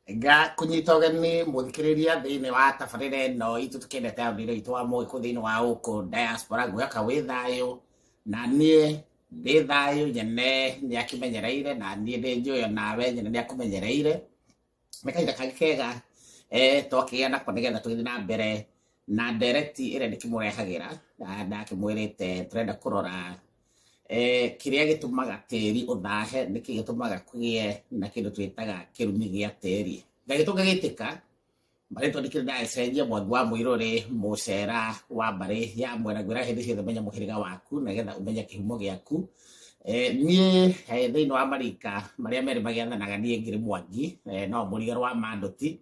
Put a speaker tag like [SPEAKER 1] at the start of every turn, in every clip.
[SPEAKER 1] Nga kunyita ũgeni mũthikĩrĩria thĩinĩ wa tabarĩra ĩno itũ tũkĩendete ũndũire witũ wa Mũgĩkũyũ thĩinĩ wa gũkũ diaspora ngwĩhoka wĩ thayũ na niĩ ndĩ thayũ nyene nĩ akĩmenyereire na niĩ ndĩ njũĩ nawe nyene nĩ akũmenyereire nĩ kahinda kangĩ kega twakĩgĩa nako nĩgetha tũgĩthiĩ na mbere na ndereti ĩrĩa ndĩkĩmũrehagĩra na akĩmwĩrĩte tũrenda kũrora kĩrĩa gĩtũmaga tĩri ũthahe nĩkĩ gĩtũmaga kũgĩe na kĩndũ twĩtaga kĩrumi gĩa tĩri. Ngai tũngĩgĩtĩka marĩtwa ndĩkĩrĩ ndacenjia Mwangi wa Mũirũrĩ mũcera wa mbarĩ ya mwena ngwĩra hĩndĩ ciothe menya mũhĩrĩga waku nĩgetha ũmenye kĩhumo gĩaku. Niĩ thĩinĩ wa marika marĩa merĩ magĩathanaga niĩ ngĩrĩ Mwangi no mũrigo wa Mandũti.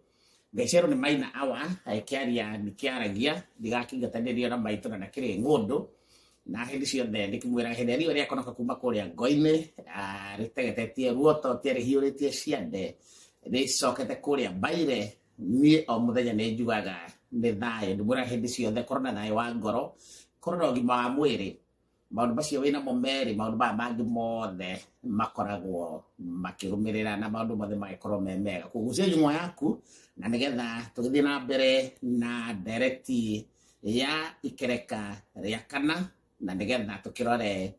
[SPEAKER 1] Ngai cerũ nĩ Maina awa kĩaria nĩkĩaragia ndigakĩingatanĩrio na maitũ na nakĩrĩ ng'ũndũ na hĩndĩ ciothe ndĩkĩmwĩra hĩndĩ riũa rĩakonoka kuma kũrĩa ngo-inĩ rĩtegetetie ruoto rĩhiũrĩtie ciande rĩcokete kũrĩa mbaire. Niĩ o mũthenya nĩ njugaga nĩ thayũ ndĩmwĩra hĩndĩ ciothe korwo na thayũ wa ngoro korwo na ũgima wa mwĩrĩ maũndũ macio wĩnamo merĩ maũndũ maya mangĩ mothe makoragwo makĩrũmĩrĩra na maũndũ mothe magĩkorwo me mega. Kũgucia nyumo yaku na nĩgetha tũgĩthiĩ na mbere na ndereti ya ikereka rĩa kana na nĩgetha tũkĩrore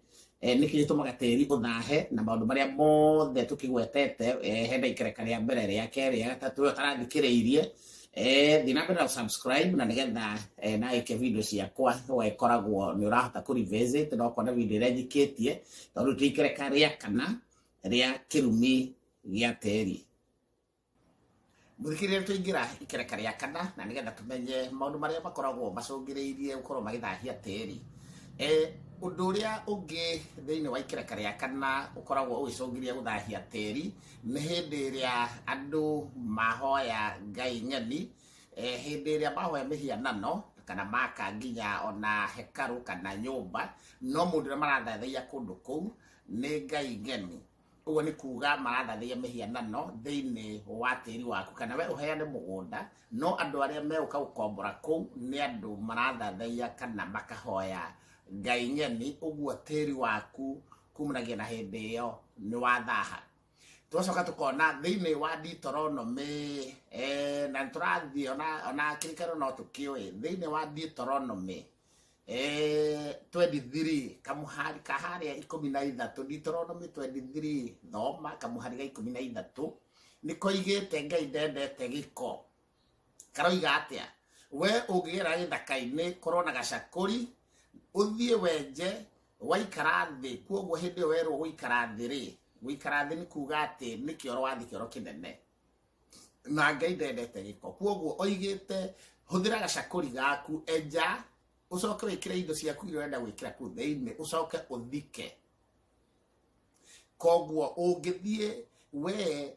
[SPEAKER 1] nĩkĩ gĩtũmaga tĩri ũthahe na maũndũ marĩa mothe tũkĩgwetete henda ikereka rĩa mbere rĩa kerĩ rĩa gatatũ ũyũ ũtarathikĩrĩirie thiĩ na mbere na subscribe na nĩgetha naike video ciakwa ũgĩkoragwo nĩ ũrahota kũ revisit na ũkona video ĩrĩa njikĩtie tondũ tĩ ikereka rĩa kana rĩa kĩrumi gĩa tĩri. Mũthikĩrĩria tũingĩra ikereka rĩa kana na nĩgetha tũmenye maũndũ marĩa makoragwo macũngĩrĩirie gũkorwo magĩthahia tĩri. Ũndũ ũrĩa ũngĩ thĩinĩ wa ikereka rĩa kana ũkoragwo ũgĩcũngĩrĩria gũthahia tĩri nĩ hĩndĩ ĩrĩa andũ mahoya Ngai ng'eni, hĩndĩ ĩrĩa mahoya mĩhianano kana maka nginya ona hekaru kana nyũmba no mũndũ ũrĩa marathathaiya kũndũ kũu nĩ Ngai ng'eni. Ũguo nĩ kuga marathathaiya mĩhianano thĩinĩ wa tĩri waku kana we ũheane mũgũnda no andũ arĩa megũka gũkombora kũu nĩ andũ marathathaiya kana makahoya Ngai ng'eni. Ũguo tĩri waku kumanagia na hĩndĩ ĩyo nĩ wathaha. Tũcoka tũkona thĩinĩ wa Deuteronomy na tũrathiĩ ona kĩrĩkanĩro no tũkĩũĩ thĩinĩ wa Deuteronomy 23 kamuhari kaharĩa 13 Deuteronomy 23 thoma kamuhari ga 13 nĩkoigĩte Ngai ndendete gĩko. Karoiga atĩa? We ũngĩgera gĩthaka-inĩ korwo na gacakũri ũthiĩ wenje waikara thĩ, kuoguo hĩndĩ ĩyo werwo gũikara thĩ rĩ, gũikara thĩ nĩ kuga atĩ nĩ kĩoro wathi kĩoro kĩnene na Ngai ndendete gĩko. Kuoguo oigĩte hũthĩra gacakũri gaku enja ũcoke wĩkĩre indo ciaku iria ũrenda gwĩkĩra kũu thĩinĩ ũcoke ũthike. Koguo ũngĩthiĩ we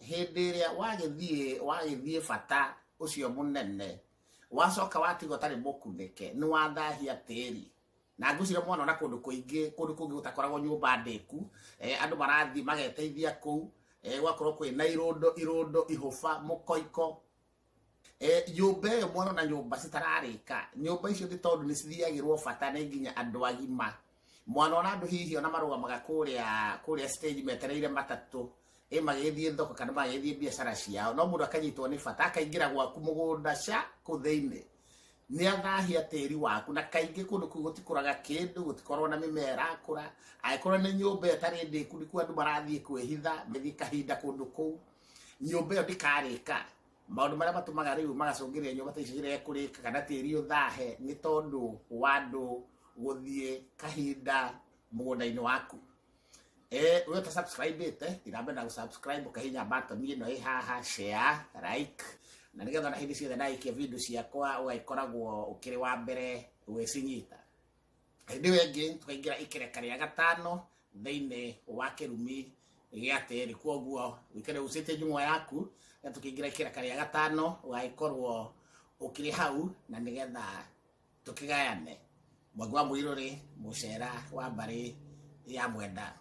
[SPEAKER 1] hĩndĩ ĩrĩa wagĩthiĩ bata ũcio mũnene wacoka watigwo ũtarĩ mũkunĩke nĩ wathahia tĩri. Na ngũcira mwana na kũndũ kũingĩ kũndũ kũngĩ gũtakoragwo nyũmba ndĩku andũ marathiĩ mageteithia kũu gwakorwo kwĩna irũndo ihũba mũkoiko nyũmba ĩyo mwana na nyũmba citararĩka. Nyũmba icio nĩ tondũ nĩ cithiagĩrwo bata nĩ nginya andũ agima. Mwana ona andũ hihi ona marũgamaga kũrĩa stage metereire matatũ magĩthiĩ thoko kana magĩthiĩ biacara ciao no mũndũ akanyitwo nĩ bata akaingĩra gwaku mũgũnda kũu thĩinĩ nĩ athahia tĩri waku. Na kaingĩ kũndũ kũu gũtikũraga kĩndũ gũtikorwo na mĩmera ĩrakũra angĩkorwo nĩ nyũmba ĩtarĩ ndĩku nĩkuo andũ marathiĩ kwĩhitha mĩthiĩ kahinda kũndũ kũu nyũmba ĩyo ndĩkarĩka. Maũndũ marĩa matũmaga rĩu magacũngĩrĩria nyũmba ta icio ĩrekũrĩka kana tĩri ũthahe nĩ tondũ wa andũ gũthiĩ kahinda mũgũnda-inĩ waku. We ta subscribe thiĩ na subscribe ũkahihinya button ĩno ĩ haha share like na nĩgetha na hĩndĩ ciothe ndaikia video ciakwa ũgagĩkoragwo ũkĩrĩ wa mbere gwĩcinyita. Hĩndĩ ĩyo ĩngĩ tũkaingĩra ikereka rĩa gatano thĩinĩ wa kĩrumi gĩa tĩri. Kuoguo wĩkĩre ũcĩte nyumo yaku na tũkĩingĩra ikereka rĩa gatano ũgagĩkorwo ũkĩrĩ hau na nĩgetha tũkĩgayane. Mwangi wa Mũirũrĩ mũcera wa mbarĩ ya mwenda.